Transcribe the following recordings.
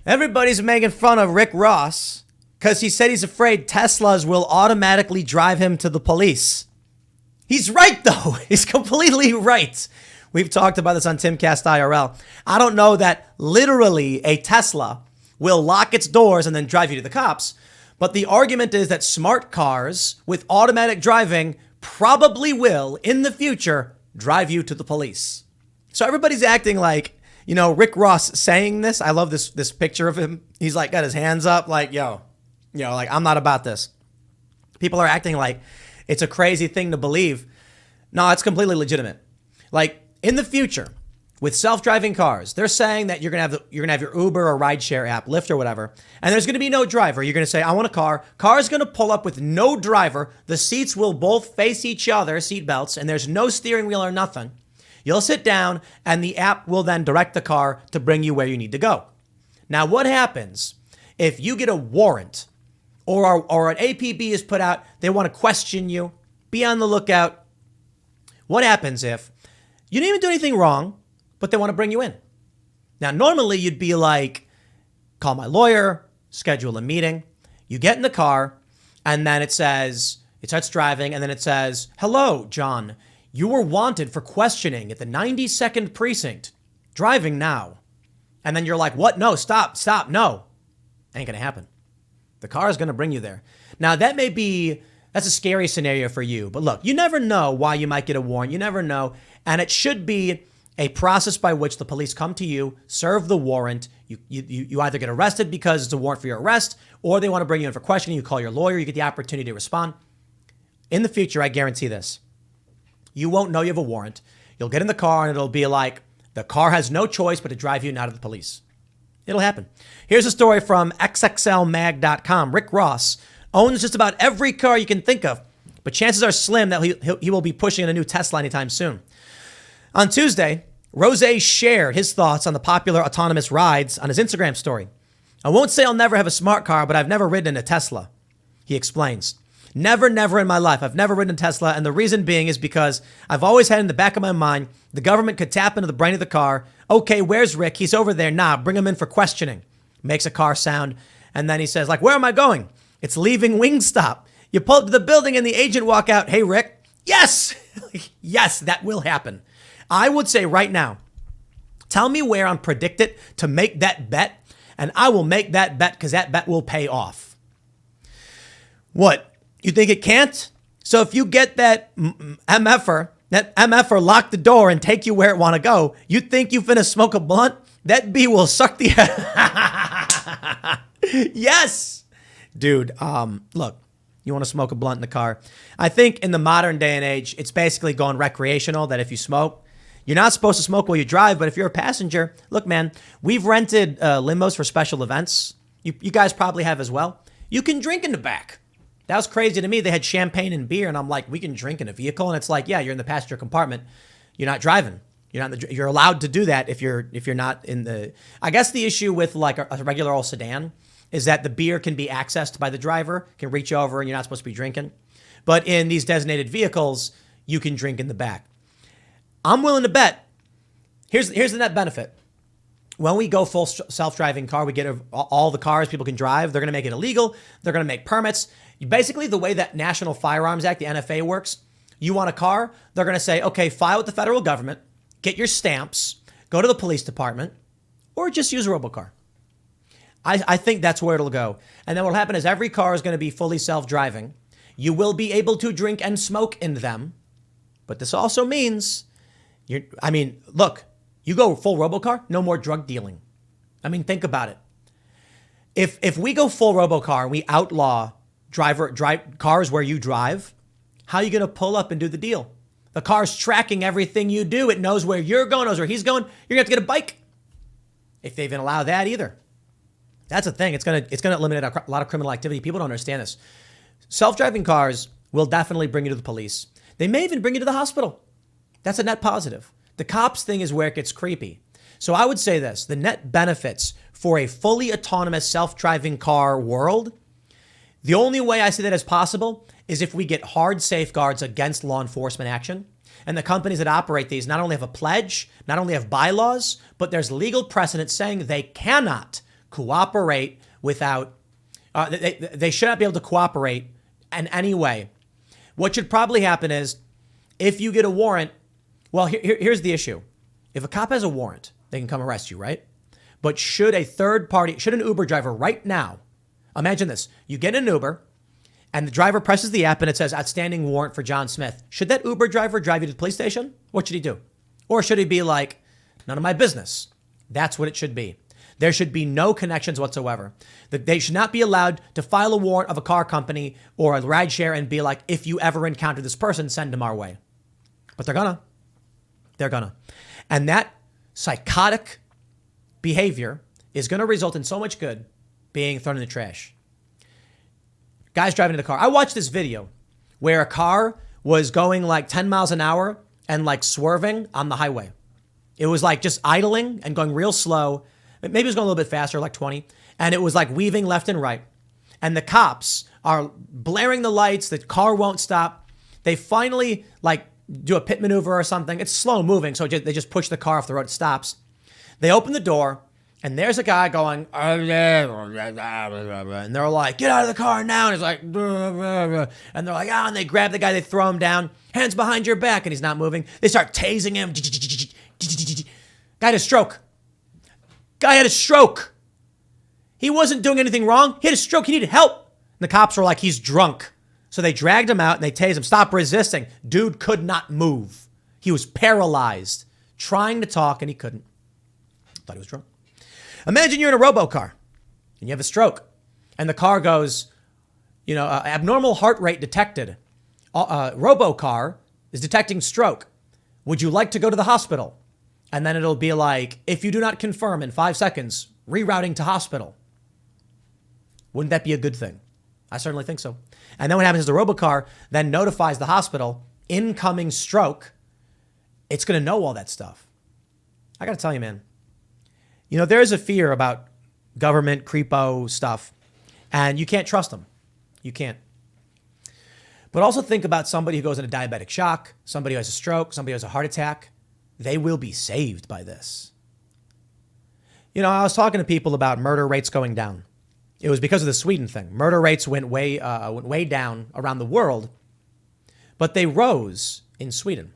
Everybody's making fun of Rick Ross because he said he's afraid Teslas will automatically drive him to the police. He's right, though. He's completely right. We've talked about this on Timcast IRL. I don't know that literally a Tesla will lock its doors and then drive you to the cops. But the argument is that smart cars with automatic driving probably will, in the future, drive you to the police. So everybody's acting like, Rick Ross saying this. I love this picture of him. He's like got his hands up like, like I'm not about this. People are acting like it's a crazy thing to believe. No, it's completely legitimate. Like in the future, with self-driving cars, they're saying that you're gonna have your Uber or rideshare app, Lyft or whatever, and there's gonna be no driver. You're gonna say, I want a car. Car's gonna pull up with no driver. The seats will both face each other, seat belts, and there's no steering wheel or nothing. You'll sit down, and the app will then direct the car to bring you where you need to go. Now, what happens if you get a warrant or an APB is put out, they want to question you, be on the lookout. What happens if you didn't even do anything wrong, but they want to bring you in? Now, normally you'd be like, call my lawyer, schedule a meeting. You get in the car, and then it starts driving, and then it says, hello, John. You were wanted for questioning at the 92nd precinct. Driving now. And then you're like, what? No, stop, no. Ain't gonna happen. The car is gonna bring you there. Now, that's a scary scenario for you. But look, you never know why you might get a warrant. You never know. And it should be a process by which the police come to you, serve the warrant. You either get arrested because it's a warrant for your arrest, or they want to bring you in for questioning. You call your lawyer. You get the opportunity to respond. In the future, I guarantee this. You won't know you have a warrant. You'll get in the car and it'll be like, the car has no choice but to drive you out of the police. It'll happen. Here's a story from xxlmag.com. Rick Ross owns just about every car you can think of, but chances are slim that he will be pushing a new Tesla anytime soon. On Tuesday, Rose shared his thoughts on the popular autonomous rides on his Instagram story. I won't say I'll never have a smart car, but I've never ridden in a Tesla. He explains. Never in my life. I've never ridden a Tesla. And the reason being is because I've always had in the back of my mind, the government could tap into the brain of the car. Okay, where's Rick? He's over there. Nah, bring him in for questioning. Makes a car sound. And then he says, like, where am I going? It's leaving Wingstop. You pull up to the building and the agent walk out. Hey, Rick. Yes. Yes, that will happen. I would say right now, tell me where I'm predicted to make that bet. And I will make that bet because that bet will pay off. What? You think it can't? So if you get that MFer lock the door and take you where it want to go, you think you finna smoke a blunt? That bee will suck the Yes. Dude, look, you want to smoke a blunt in the car. I think in the modern day and age, it's basically going recreational, that if you smoke, you're not supposed to smoke while you drive, but if you're a passenger, look, man, we've rented limos for special events. You guys probably have as well. You can drink in the back. That was crazy to me. They had champagne and beer, and I'm like, we can drink in a vehicle, and it's like, yeah, you're in the passenger compartment. You're not driving. You're allowed to do that if you're not in the. I guess the issue with like a regular old sedan is that the beer can be accessed by the driver, can reach over, and you're not supposed to be drinking. But in these designated vehicles, you can drink in the back. I'm willing to bet. Here's the net benefit. When we go full self-driving car, we get all the cars people can drive. They're going to make it illegal. They're going to make permits. Basically, the way that National Firearms Act, the NFA, works, you want a car, they're going to say, okay, file with the federal government, get your stamps, go to the police department, or just use a robocar. I think that's where it'll go. And then what'll happen is every car is going to be fully self-driving. You will be able to drink and smoke in them. But this also means, look, you go full robocar, no more drug dealing. Think about it. If we go full robocar and we outlaw drive cars where you drive, how are you going to pull up and do the deal? The car's tracking everything you do. It knows where you're going, knows where he's going. You're going to have to get a bike. If they even allow that either. That's a thing. It's going to eliminate a lot of criminal activity. People don't understand this. Self-driving cars will definitely bring you to the police. They may even bring you to the hospital. That's a net positive. The cops thing is where it gets creepy. So I would say this, the net benefits for a fully autonomous self-driving car world, the only way I see that as possible is if we get hard safeguards against law enforcement action. And the companies that operate these not only have a pledge, not only have bylaws, but there's legal precedent saying they cannot cooperate without, they should not be able to cooperate in any way. What should probably happen is if you get a warrant, well, here's the issue. If a cop has a warrant, they can come arrest you, right? But should an Uber driver right now, imagine this, you get an Uber and the driver presses the app and it says outstanding warrant for John Smith. Should that Uber driver drive you to the police station? What should he do? Or should he be like, none of my business? That's what it should be. There should be no connections whatsoever. They should not be allowed to file a warrant of a car company or a rideshare and be like, if you ever encounter this person, send him our way. But they're gonna. And that psychotic behavior is going to result in so much good being thrown in the trash. Guys driving in the car. I watched this video where a car was going like 10 miles an hour and like swerving on the highway. It was like just idling and going real slow. Maybe it was going a little bit faster, like 20. And it was like weaving left and right. And the cops are blaring the lights. The car won't stop. They finally like do a pit maneuver or something. It's slow moving. So they just push the car off the road. It stops. They open the door and there's a guy going, and they're like, get out of the car now. And he's like, and they're like, and they grab the guy, they throw him down, hands behind your back, and he's not moving. They start tasing him. Guy had a stroke. He wasn't doing anything wrong. He had a stroke. He needed help. And the cops were like, he's drunk. So they dragged him out and they tased him. Stop resisting. Dude could not move. He was paralyzed, trying to talk, and he couldn't. Thought he was drunk. Imagine you're in a robocar and you have a stroke and the car goes, abnormal heart rate detected. Robocar is detecting stroke. Would you like to go to the hospital? And then it'll be like, if you do not confirm in 5 seconds, rerouting to hospital. Wouldn't that be a good thing? I certainly think so. And then what happens is the robocar then notifies the hospital, incoming stroke. It's going to know all that stuff. I got to tell you, man. There is a fear about government creepo stuff, and you can't trust them. You can't. But also think about somebody who goes into diabetic shock, somebody who has a stroke, somebody who has a heart attack. They will be saved by this. I was talking to people about murder rates going down. It was because of the Sweden thing. Murder rates went way down around the world, but they rose in Sweden.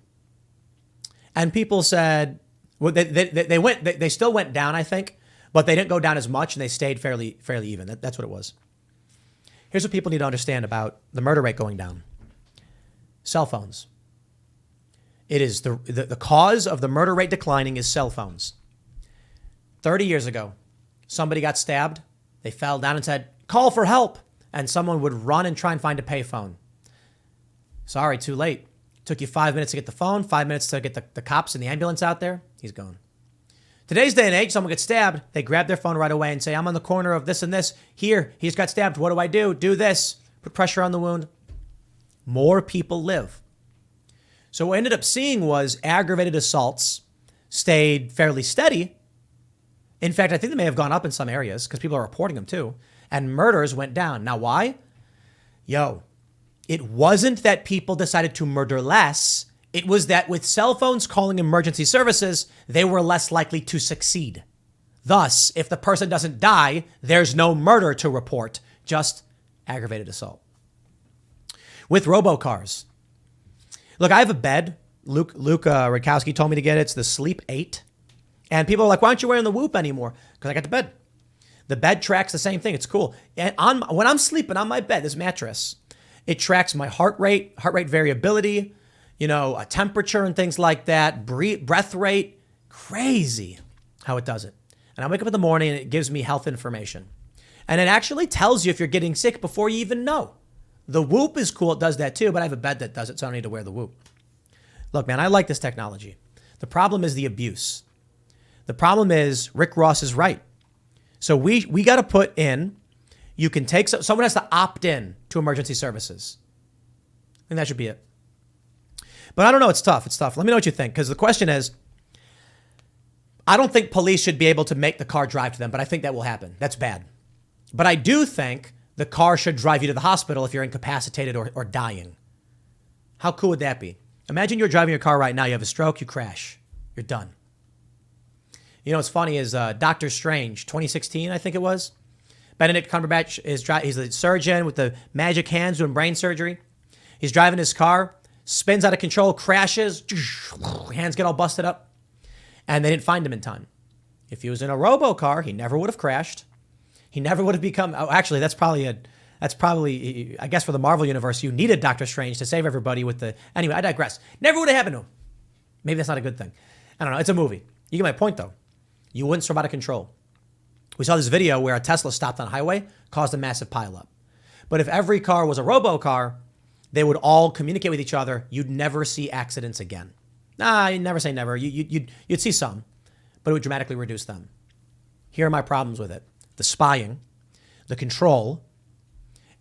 And people said, well, they still went down, I think, but they didn't go down as much and they stayed fairly even. That's what it was. Here's what people need to understand about the murder rate going down. Cell phones. It is the cause of the murder rate declining is cell phones. 30 years ago, somebody got stabbed. They fell down and said, call for help. And someone would run and try and find a payphone. Sorry, too late. Took you 5 minutes to get the phone, 5 minutes to get the cops and the ambulance out there. He's gone. Today's day and age, someone gets stabbed. They grab their phone right away and say, I'm on the corner of this and this. Here, he just got stabbed. What do I do? Do this. Put pressure on the wound. More people live. So what I ended up seeing was aggravated assaults stayed fairly steady. In fact, I think they may have gone up in some areas because people are reporting them too. And murders went down. Now, why? It wasn't that people decided to murder less. It was that with cell phones calling emergency services, they were less likely to succeed. Thus, if the person doesn't die, there's no murder to report, just aggravated assault. With robocars. Look, I have a bed. Luke Radkowski told me to get it. It's the Sleep 8. And people are like, why aren't you wearing the Whoop anymore? Because I got the bed. The bed tracks the same thing. It's cool. And when I'm sleeping on my bed, this mattress, it tracks my heart rate variability, a temperature and things like that, breath rate. Crazy how it does it. And I wake up in the morning and it gives me health information. And it actually tells you if you're getting sick before you even know. The Whoop is cool. It does that too, but I have a bed that does it, so I don't need to wear the Whoop. Look, man, I like this technology. The problem is the abuse. The problem is Rick Ross is right. So we got to put in, you can take, someone has to opt in to emergency services. I think that should be it. But I don't know. It's tough. Let me know what you think. Because the question is, I don't think police should be able to make the car drive to them, but I think that will happen. That's bad. But I do think the car should drive you to the hospital if you're incapacitated or dying. How cool would that be? Imagine you're driving your car right now. You have a stroke, you crash. You're done. You know what's funny is Doctor Strange, 2016, I think it was. Benedict Cumberbatch he's the surgeon with the magic hands doing brain surgery. He's driving his car, spins out of control, crashes, hands get all busted up, and they didn't find him in time. If he was in a robo car, he never would have crashed. He never would have become. Oh, actually, that's probably. I guess for the Marvel universe, you needed Doctor Strange to save everybody with the. Anyway, I digress. Never would have happened to him. Maybe that's not a good thing. I don't know. It's a movie. You get my point, though. You wouldn't swerve out of control. We saw this video where a Tesla stopped on a highway, caused a massive pileup. But if every car was a robo car, they would all communicate with each other. You'd never see accidents again. You never say never. You'd see some, but it would dramatically reduce them. Here are my problems with it. The spying, the control,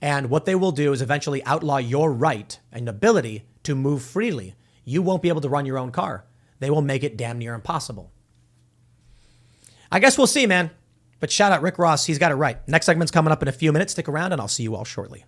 and what they will do is eventually outlaw your right and ability to move freely. You won't be able to run your own car. They will make it damn near impossible. I guess we'll see, man. But shout out Rick Ross. He's got it right. Next segment's coming up in a few minutes. Stick around and I'll see you all shortly.